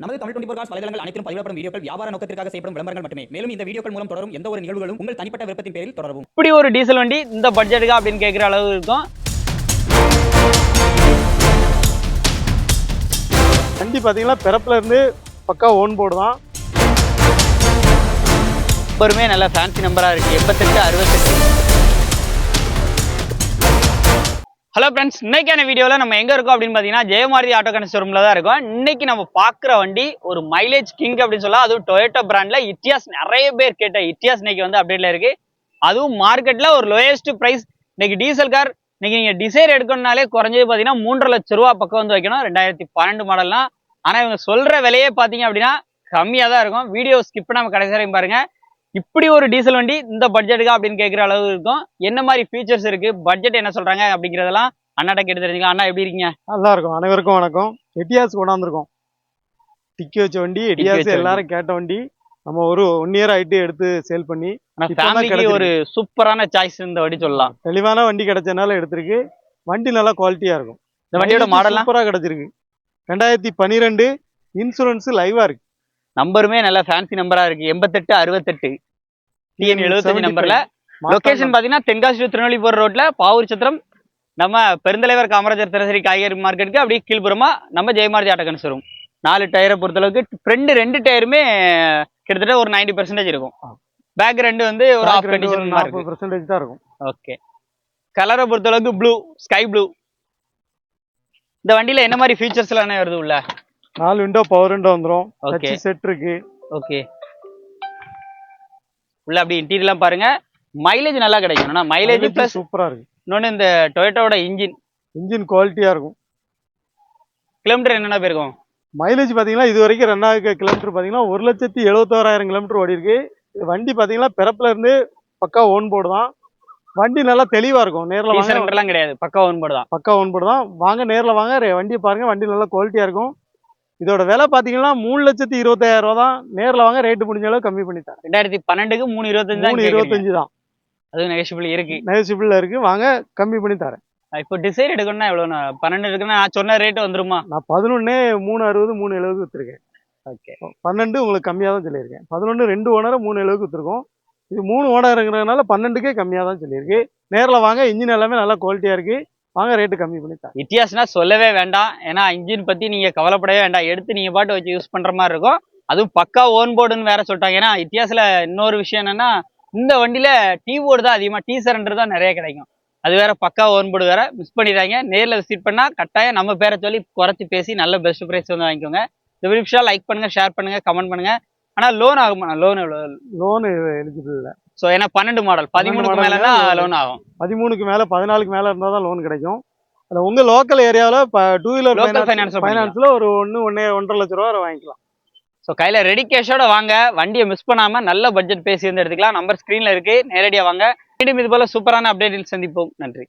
நமது தமிழ் 24 காஸ் வலைதளங்கள் அனைத்தும் பதிவிடப்படும் வீடியோக்கள் வியாபார நோக்கத்திற்காக செய்யப்படும் விளம்பரங்கள் மட்டுமே. மேலும் இந்த வீடியோக்கள் மூலம் தொடரும் எந்த ஒரு நிகழ்வுகளும் உங்கள் தனிப்பட்ட விருப்பத்தின் பேரில் தொடரவும். இப்படி ஒரு டீசல் வண்டி இந்த பட்ஜெட்டுக்கு அப்படின்னு கேட்குற அளவு இருக்கும். வண்டி பார்த்தீங்கன்னா பிறப்புல இருந்து பக்கா ஓன் போர்டு தான். எப்பவுமே நல்ல ஃபேன்சி நம்பராக இருக்குது. 88 68. ஹலோ ஃப்ரெண்ட்ஸ், இன்னைக்கான வீடியோவில் நம்ம எங்கே இருக்கோம் அப்படின்னு பார்த்தீங்கன்னா ஜெயமாரதி ஆட்டோ கன்ஸ் ஷோரூமில் தான் இருக்கோம். இன்னைக்கு நம்ம பார்க்குற வண்டி ஒரு மைலேஜ் கிங் அப்படின்னு சொல்லலாம். அதுவும் டொயோட்டோ பிராண்டில் இட்டியாஸ், நிறைய பேர் கேட்ட இட்டியாஸ் இன்னைக்கு வந்து அப்டேட்டில் இருக்குது. அதுவும் மார்க்கெட்டில் ஒரு லோயஸ்ட் ப்ரைஸ். இன்னைக்கு டீசல் கார் இன்னைக்கு நீங்கள் டிசைர் எடுக்கணும்னாலே குறைஞ்சது பார்த்தீங்கன்னா 3.5 லட்ச ரூபா பக்கம் வந்து வைக்கணும். 2012 மாடல்னா. ஆனால் இவங்க சொல்கிற விலையே பார்த்தீங்க அப்படின்னா கம்மியாக தான் இருக்கும். வீடியோ ஸ்கிப் பண்ணாமல் கடைசி வரையும் பாருங்க. இப்படி ஒரு டீசல் வண்டி இந்த பட்ஜெட்டுக்கா அப்படின்னு கேட்குற அளவு இருக்கும். என்ன மாதிரி ஃபீச்சர்ஸ் இருக்கு, பட்ஜெட் என்ன சொல்றாங்க அப்படிங்கிறதெல்லாம் அண்ணாட்ட கேட்டு தெரிஞ்சுக்கலாம். அண்ணா எப்படி இருக்கீங்க? நல்லா இருக்கும். அனைவருக்கும் வணக்கம். எட்டியாஸ் கொண்டாந்துருக்கோம். டிக்கி வச்ச வண்டி எட்டியாஸ், எல்லாரும் கேட்ட வண்டி. நம்ம ஒரு 1 இயர் ஆயிட்டு எடுத்து சேல் பண்ணி ஒரு சூப்பரான சாய்ஸ் இந்த வண்டி சொல்லலாம். தெளிவான வண்டி கிடைச்சனால எடுத்திருக்கு. வண்டி நல்லா குவாலிட்டியா இருக்கும். இந்த வண்டியோட மாடல் சூப்பரா கிடைச்சிருக்கு. 2012 இன்சூரன்ஸ் லைவா இருக்கு. நம்பருமே நல்ல ஃபேன்சி நம்பரா இருக்கு. 88 68 TN 75 நம்பர்ல. லொகேஷன் பாத்தீங்கன்னா தென்காசி டு திருநெல்வேலி போற ரோட்ல பாவூர் சத்திரம், நம்ம பெருந்தலைவர் காமராஜர் தினசரி காய்கறி மார்க்கெட்டுக்கு அப்படியே கீழ்புறமா நம்ம ஜெயமாரதி ஆட்டோ கன்ஸ் ஷோரூம். 4 டயரை பொறுத்தளவுக்கு ஃப்ரண்ட் 2 டயருமே கிட்டத்தட்ட ஒரு 90% இருக்கும். பேக் 2 வந்து ஒரு 40% தான் இருக்கும். ஓகே. கலரை பொறுத்தளவுக்கு ப்ளூ, ஸ்கை ப்ளூ. இந்த வண்டியில என்ன மாதிரி ஃபீச்சர்ஸ் எல்லாம் வருது உள்ள? 4 விண்டோ பவர் விண்டோ வந்துரும். ஓகே, செட் இருக்கு. ஓகே. உள்ள அப்படி இன்டீரியர்லாம் பாருங்க. மைலேஜ் நல்லா கிடைக்கும். மைலேஜ் பிளஸ் சூப்பரா இருக்கு. இன்னொன்னு இந்த டொயோட்டோட இன்ஜின் குவாலிட்டியா இருக்கும். கிலோமீட்டர் என்னென்ன போயிருக்கும்? மைலேஜ் பாத்தீங்கன்னா இது வரைக்கும் ரன் ஆக கிலோமீட்டர் பாத்தீங்கன்னா 1,71,000 கிலோமீட்டர் ஓடி இருக்கு. வண்டி பாத்தீங்கன்னா பிறப்புல இருந்து பக்கா ஓன் போர்டு தான். வண்டி நல்லா தெளிவா இருக்கும். நேர்ல வாங்க கிடையாது, பக்கா ஓன் போர்டு தான். பக்கா ஓன் போர்டு தான். வாங்க நேர்ல வாங்க, வண்டியை பாருங்க. வண்டி நல்லா குவாலிட்டியா இருக்கும். இதோட விலை பாத்தீங்கன்னா 3,20,000 ரூபா தான். நேர்ல வாங்க, ரேட்டு முடிஞ்ச அளவு கம்மி பண்ணி தரேன். 2012க்கு 3,25 தான். அது நெகோஷியபிள் இருக்கு. நெகோஷியபிள் இருக்கு. வாங்க, கம்மி பண்ணி தரேன். இப்போ டிசைர் எடுக்கணும்னா எவ்வளவு? 12 இருக்குன்னா நான் சொன்ன ரேட் வந்துருமா? நான் 11 360 370 வித்துருக்கேன். ஓகே. 12 உங்களுக்கு கம்மியா தான் சொல்லியிருக்கேன். 11 2 ஓனர் 370 வித்துருக்கோம். இது 3 ஓனருங்கிறதுனால 12க்கே கம்மியா தான் சொல்லியிருக்கு. நேர்ல வாங்க, இன்ஜின் எல்லாமே நல்லா குவாலிட்டியா இருக்கு. வாங்க, ரேட்டு கம்மி பண்ணி தரேன். இட்டியாஸ்னா சொல்லவே வேண்டாம். ஏன்னா இன்ஜின் பத்தி நீங்க கவலைப்படவே வேண்டாம். எடுத்து நீங்க பாட்டு வச்சு யூஸ் பண்ற மாதிரி இருக்கும். அதுவும் பக்கா ஓன் போர்டுன்னு வேற சொல்லிட்டாங்க. ஏன்னா இட்டியாஸ்ல இன்னொரு விஷயம் என்னன்னா, இந்த வண்டியில டீ போர்டு தான் அதிகமா, டீ சரண்டர் தான் நிறைய கிடைக்கும். அது வேற பக்கா ஓன் போர்டு வேற. மிஸ் பண்ணிடுறாங்க. நேர்ல விசிட் பண்ணா கட்டாயம் நம்ம பேரை சொல்லி குறைச்சி பேசி நல்ல பெஸ்ட் பிரைஸ் வந்து வாங்கிக்கோங்க. இந்த வீடியோ லைக் பண்ணுங்க, ஷேர் பண்ணுங்க, கமெண்ட் பண்ணுங்க. ஆனா லோன் ஆகுமா? லோன் எலிஜிபிள் இல்லை. ஸோ ஏன்னா 12 மாடல் 13க்கு மேலன்னா லோன் ஆகும். 13க்கு மேல 14க்கு மேல இருந்தா தான் லோன் கிடைக்கும். அதுல உங்க லோக்கல் ஏரியாவில் 2 வீலர் ஃபைனான்ஸ்ல ஒரு 1.5 லட்ச ரூபா வாங்கிக்கலாம். ஸோ கையில ரெடி கேஷோட வாங்க. வண்டியை மிஸ் பண்ணாம நல்ல பட்ஜெட் பேசி வந்து எடுத்துக்கலாம். நம்பர் ஸ்கிரீன்ல இருக்கு, நேரடியா வாங்க. மீண்டும் இது போல சூப்பரான அப்டேட்டில் சந்திப்போம். நன்றி.